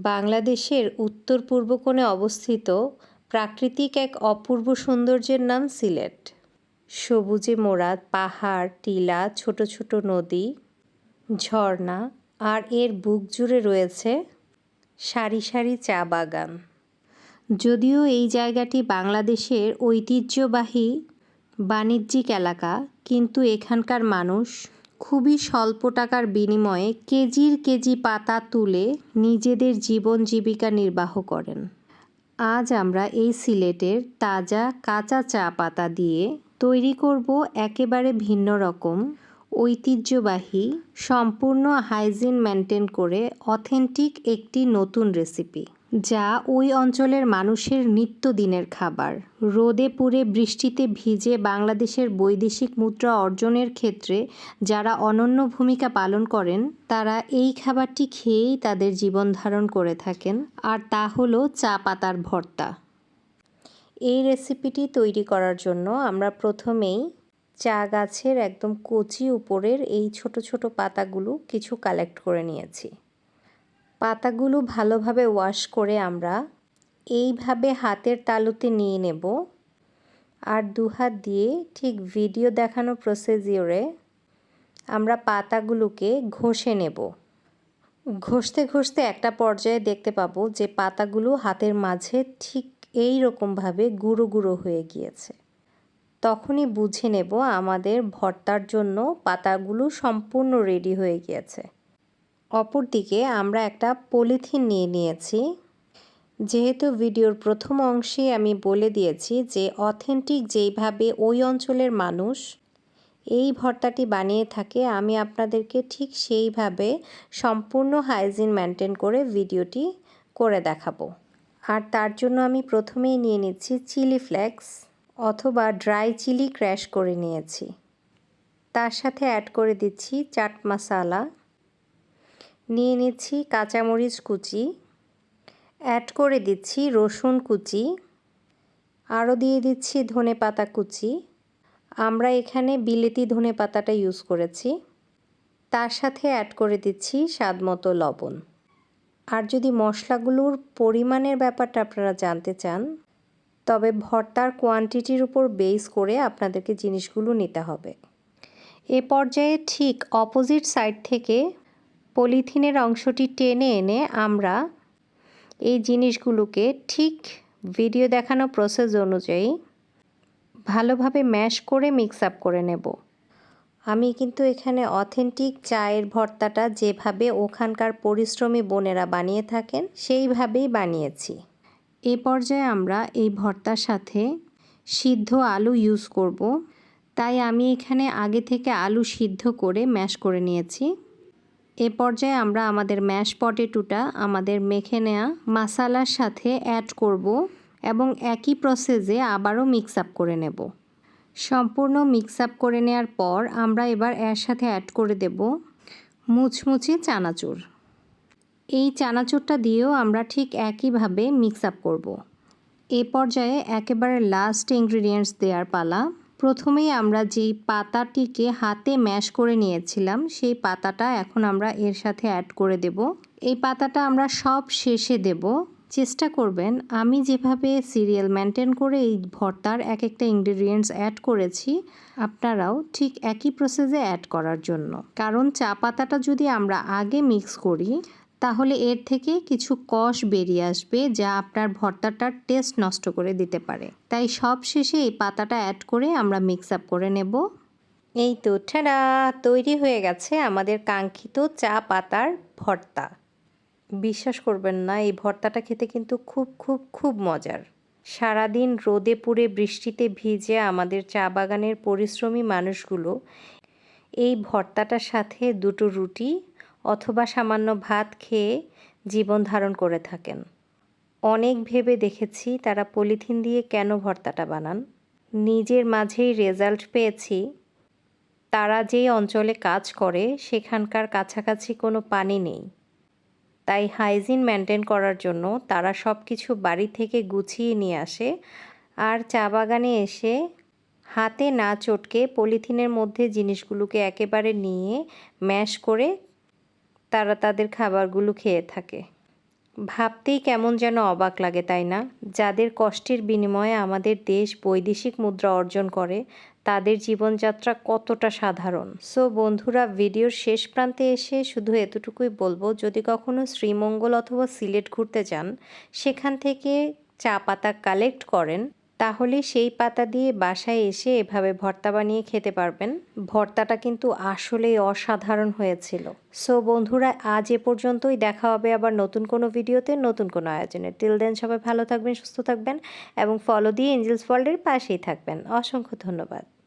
বাংলাদেশের উত্তর পূর্ব কোণে অবস্থিত প্রাকৃতিক এক অপূর্ব সৌন্দর্যের নাম সিলেট। সবুজে মোড়া পাহাড়, টিলা, ছোট ছোট নদী, ঝর্ণা আর এর বুক জুড়ে রয়েছে সারি সারি চা বাগান। যদিও এই জায়গাটি বাংলাদেশের ঐতিহ্যবাহী বাণিজ্যিক এলাকা, কিন্তু এখানকার মানুষ খুবই স্বল্প টাকার বিনিময়ে কেজির কেজি পাতা তুলে নিজেদের জীবন জীবিকা নির্বাহ করেন। আজ আমরা এই সিলেটের তাজা কাঁচা চা পাতা দিয়ে তৈরি করব একেবারে ভিন্ন রকম ঐতিহ্যবাহী, সম্পূর্ণ হাইজিন মেনটেন করে অথেন্টিক একটি নতুন রেসিপি, যা ওই অঞ্চলের মানুষের নিত্যদিনের খাবার। রোদে পুড়ে বৃষ্টিতে ভিজে বাংলাদেশের বৈদেশিক মুদ্রা অর্জনের ক্ষেত্রে যারা অনন্য ভূমিকা পালন করেন, তারা এই খাবারটি খেয়েই তাদের জীবন ধারণ করে থাকেন, আর তা হলো চা পাতার ভর্তা। এই রেসিপিটি তৈরি করার জন্য আমরা প্রথমেই চা গাছের একদম কচি উপরের এই ছোট ছোট পাতাগুলো কিছু কালেক্ট করে নিয়েছি। পাতাগুলো ভালোভাবে ওয়াশ করে আমরা এইভাবে হাতের তালুতে নিয়ে নেব, আর দুহাত দিয়ে ঠিক ভিডিও দেখানো প্রসিজিওরে আমরা পাতাগুলোকে ঘষে নেব। ঘষতে ঘষতে একটা পর্যায়ে দেখতে পাবো যে পাতাগুলো হাতের মাঝে ঠিক এই রকমভাবে গুঁড়ো গুঁড়ো হয়ে গিয়েছে। তখনই বুঝে নেব আমাদের ভর্তার জন্য পাতাগুলো সম্পূর্ণ রেডি হয়ে গিয়েছে। অপরদিকে আমরা একটা পলিথিন নিয়ে নিয়েছি। যেহেতু ভিডিওর প্রথম অংশে আমি বলে দিয়েছি যে অথেন্টিক যেইভাবে ওই অঞ্চলের মানুষ এই ভর্তাটি বানিয়ে থাকে, আমি আপনাদেরকে ঠিক সেইভাবে সম্পূর্ণ হাইজিন মেনটেন করে ভিডিওটি করে দেখাবো। আর তার জন্য আমি প্রথমেই নিয়ে নিচ্ছি চিলি ফ্লেক্স অথবা ড্রাই চিলি ক্র্যাশ করে নিয়েছি। তার সাথে অ্যাড করে দিচ্ছি চাট মশলা, নিয়ে নিচ্ছি কাঁচামরিচ কুচি, অ্যাড করে দিচ্ছি রসুন কুচি, আরও দিয়ে দিচ্ছি ধনেপাতা কুচি। আমরা এখানে বিলেতি ধনেপাতাটা ইউজ করেছি। তার সাথে অ্যাড করে দিচ্ছি স্বাদমতো লবণ। আর যদি মশলাগুলোর পরিমাণের ব্যাপারটা আপনারা জানতে চান, তবে ভর্তার কোয়ান্টিটির উপর বেস করে আপনাদেরকে জিনিসগুলো নিতে হবে। এ পর্যায়ে ঠিক অপোজিট সাইড থেকে পলিথিনের অংশটি টেনে এনে আমরা এই জিনিসগুলোকে ঠিক ভিডিও দেখানো প্রসেস অনুযায়ী ভালোভাবে ম্যাশ করে মিক্স আপ করে নেব। আমি কিন্তু এখানে অথেন্টিক চায়ের ভর্তাটা যেভাবে ওখানকার পরিশ্রমী বোনেরা বানিয়ে থাকেন সেইভাবেই বানিয়েছি। এ পর্যায়ে আমরা এই ভর্তার সাথে সিদ্ধ আলু ইউজ করব, তাই আমি এখানে আগে থেকে আলু সিদ্ধ করে ম্যাশ করে নিয়েছি। এ পর্যায়ে আমরা আমাদের ম্যাশ পটেটোটা আমাদের মেখে নেওয়া মশলার সাথে অ্যাড করব এবং একই প্রসেসে আবারও মিক্স আপ করে নেব। সম্পূর্ণ মিক্স আপ করে নেওয়ার পর আমরা এবার এর সাথে অ্যাড করে দেব মুচমুচে চানাচুর। এই চানাচুরটা দিয়েও আমরা ঠিক একইভাবে মিক্স আপ করব। এ পর্যায়ে একেবারে লাস্ট ইনগ্রিডিয়েন্টস দেওয়ার পালা। প্রথমেই আমরা যেই পাতাটিকে হাতে ম্যাশ করে নিয়েছিলাম, সেই পাতাটা এখন আমরা এর সাথে অ্যাড করে দেব। এই পাতাটা আমরা সব শেষে দেব। চেষ্টা করবেন আমি যেভাবে সিরিয়াল মেনটেন করে এই ভর্তার এক একটা ইনগ্রিডিয়েন্টস অ্যাড করেছি, আপনারাও ঠিক একই প্রসেসে অ্যাড করার জন্য। কারণ চা পাতাটা যদি আমরা আগে মিক্স করি, তাহলে এর থেকে কিছু কষ বেরিয়ে আসবে, যা আপনার ভর্তাটার টেস্ট নষ্ট করে দিতে পারে। তাই সব শেষে এই পাতাটা অ্যাড করে আমরা মিক্স আপ করে নেব। এই তো ঠাডা, তৈরি হয়ে গেছে আমাদের কাঙ্ক্ষিত চা পাতার ভর্তা। বিশ্বাস করবেন না, এই ভর্তাটা খেতে কিন্তু খুব খুব খুব মজার। সারাদিন রোদে পুড়ে বৃষ্টিতে ভিজে আমাদের চা বাগানের পরিশ্রমী মানুষগুলো এই ভর্তাটার সাথে দুটো রুটি অথবা সামান্য ভাত খেয়ে জীবন ধারণ করে থাকেন। অনেক ভেবে দেখেছি তারা পলিথিন দিয়ে কেন ভর্তাটা বানান। নিজের মাঝেই রেজাল্ট পেয়েছি তারা যেই অঞ্চলে কাজ করে সেখানকার কাছাকাছি কোনো পানি নেই, তাই হাইজিন মেনটেন করার জন্য তারা সব কিছু বাড়ি থেকে গুছিয়ে নিয়ে আসে, আর চা বাগানে এসে হাতে না চটকে পলিথিনের মধ্যে জিনিসগুলোকে একেবারে নিয়ে ম্যাশ করে তারা তাদের খাবারগুলো খেয়ে থাকে। ভাবতেই কেমন যেন অবাক লাগে, তাই না? যাদের কষ্টের বিনিময়ে আমাদের দেশ বৈদেশিক মুদ্রা অর্জন করে, তাদের জীবনযাত্রা কতটা সাধারণ। সো বন্ধুরা, ভিডিওর শেষ প্রান্তে এসে শুধু এতটুকুই বলবো, যদি কখনো শ্রীমঙ্গল অথবা সিলেট ঘুরতে যান, সেখান থেকে চা পাতা কালেক্ট করেন, তাহলে সেই পাতা দিয়ে বাসায় এসে এভাবে ভর্তা বানিয়ে খেতে পারবেন। ভর্তাটা কিন্তু আসলেই অসাধারণ হয়েছিল। সো বন্ধুরা, আজ এ পর্যন্তই। দেখা হবে আবার নতুন কোনো ভিডিওতে, নতুন কোনো আয়োজনে। টিল দেন সবাই ভালো থাকবেন, সুস্থ থাকবেন এবং ফলো দিয়ে এঞ্জেলস ওয়ার্ল্ডের পাশেই থাকবেন। অসংখ্য ধন্যবাদ।